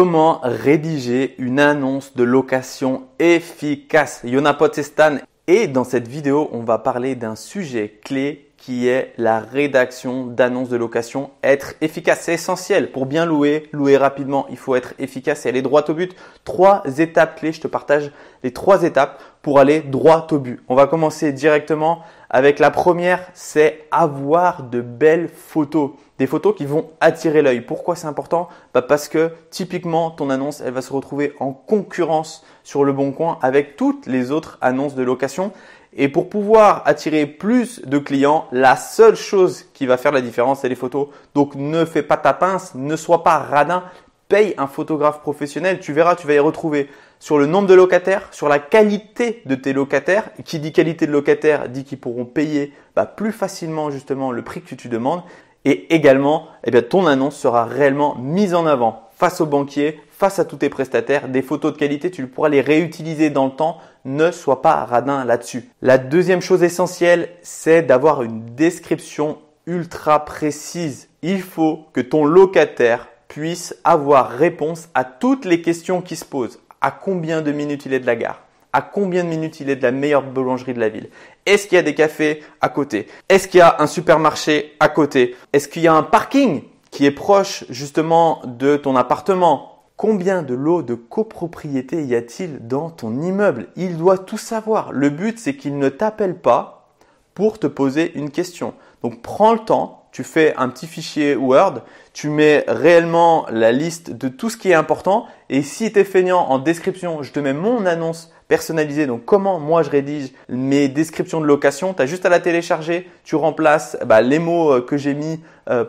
Comment rédiger une annonce de location efficace? Yona Potestan, et dans cette vidéo, on va parler d'un sujet clé qui est la rédaction d'annonces de location. Être efficace, c'est essentiel. Pour bien louer rapidement, il faut être efficace et aller droit au but. 3 étapes clés, je te partage les 3 étapes pour aller droit au but. On va commencer directement avec la première, c'est avoir de belles photos. Des photos qui vont attirer l'œil. Pourquoi c'est important? Parce que typiquement, ton annonce, elle va se retrouver en concurrence sur Le Bon Coin avec toutes les autres annonces de location. Et pour pouvoir attirer plus de clients, la seule chose qui va faire la différence, c'est les photos. Donc ne fais pas ta pince, ne sois pas radin, paye un photographe professionnel. Tu verras, tu vas y retrouver sur le nombre de locataires, sur la qualité de tes locataires. Qui dit qualité de locataires dit qu'ils pourront payer plus facilement justement le prix que tu demandes. Et également, ton annonce sera réellement mise en avant face aux banquiers, face à tous tes prestataires. Des photos de qualité, tu pourras les réutiliser dans le temps. Ne sois pas radin là-dessus. La deuxième chose essentielle, c'est d'avoir une description ultra précise. Il faut que ton locataire puisse avoir réponse à toutes les questions qui se posent. À combien de minutes il est de la gare? À combien de minutes il est de la meilleure boulangerie de la ville? Est-ce qu'il y a des cafés à côté? Est-ce qu'il y a un supermarché à côté? Est-ce qu'il y a un parking qui est proche justement de ton appartement? Combien de lots de copropriété y a-t-il dans ton immeuble? Il doit tout savoir. Le but, c'est qu'il ne t'appelle pas pour te poser une question. Donc, prends le temps, tu fais un petit fichier Word, tu mets réellement la liste de tout ce qui est important. Et si tu es feignant, en description, je te mets mon annonce personnalisée. Donc, comment moi je rédige mes descriptions de location. Tu as juste à la télécharger, tu remplaces les mots que j'ai mis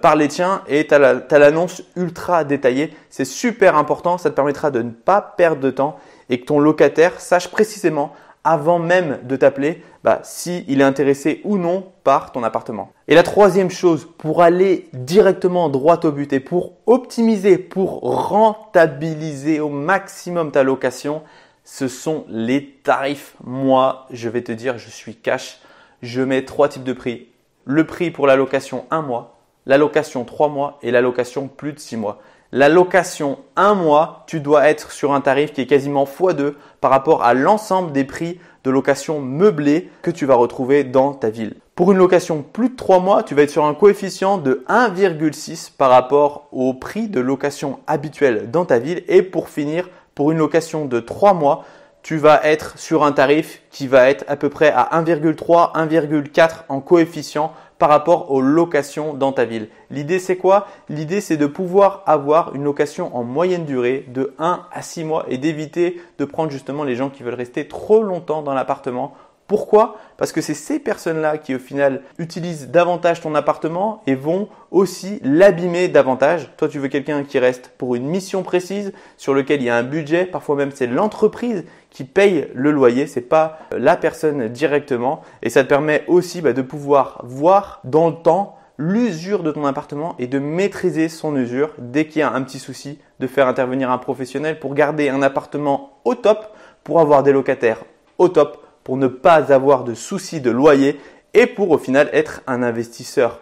par les tiens et tu as l'annonce ultra détaillée. C'est super important, ça te permettra de ne pas perdre de temps et que ton locataire sache précisément avant même de t'appeler s'il est intéressé ou non par ton appartement. Et la troisième chose, pour aller directement droit au but et pour optimiser, pour rentabiliser au maximum ta location, ce sont les tarifs. Moi, je vais te dire, je suis cash. Je mets 3 types de prix. Le prix pour la location 1 mois, la location 3 mois et la location plus de 6 mois. La location 1 mois, tu dois être sur un tarif qui est quasiment x2 par rapport à l'ensemble des prix de location meublée que tu vas retrouver dans ta ville. Pour une location plus de 3 mois, tu vas être sur un coefficient de 1,6 par rapport au prix de location habituel dans ta ville. Et pour finir, pour une location de 3 mois, tu vas être sur un tarif qui va être à peu près à 1,3, 1,4 en coefficient par rapport aux locations dans ta ville. L'idée, c'est quoi? L'idée, c'est de pouvoir avoir une location en moyenne durée de 1 à 6 mois et d'éviter de prendre justement les gens qui veulent rester trop longtemps dans l'appartement. Pourquoi? Parce que c'est ces personnes-là qui au final utilisent davantage ton appartement et vont aussi l'abîmer davantage. Toi, tu veux quelqu'un qui reste pour une mission précise sur lequel il y a un budget. Parfois même, c'est l'entreprise qui paye le loyer. C'est pas la personne directement. Et ça te permet aussi de pouvoir voir dans le temps l'usure de ton appartement et de maîtriser son usure dès qu'il y a un petit souci, de faire intervenir un professionnel pour garder un appartement au top, pour avoir des locataires au top, pour ne pas avoir de soucis de loyer et pour au final être un investisseur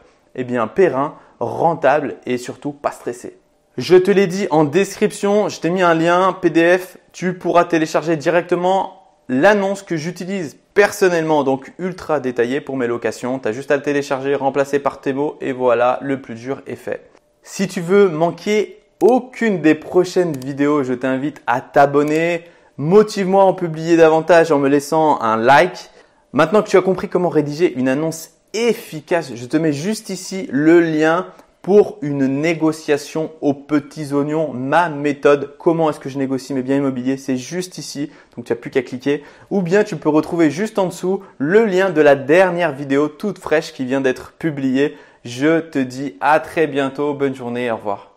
périn, rentable et surtout pas stressé. Je te l'ai dit en description, je t'ai mis un lien PDF, tu pourras télécharger directement l'annonce que j'utilise personnellement, donc ultra détaillée pour mes locations. Tu as juste à le télécharger, remplacer par tes mots et voilà, le plus dur est fait. Si tu veux manquer aucune des prochaines vidéos, je t'invite à t'abonner. Motive-moi à en publier davantage en me laissant un like. Maintenant que tu as compris comment rédiger une annonce efficace, je te mets juste ici le lien pour une négociation aux petits oignons, ma méthode. Comment est-ce que je négocie mes biens immobiliers? C'est juste ici, donc tu n'as plus qu'à cliquer. Ou bien tu peux retrouver juste en dessous le lien de la dernière vidéo toute fraîche qui vient d'être publiée. Je te dis à très bientôt, bonne journée, au revoir.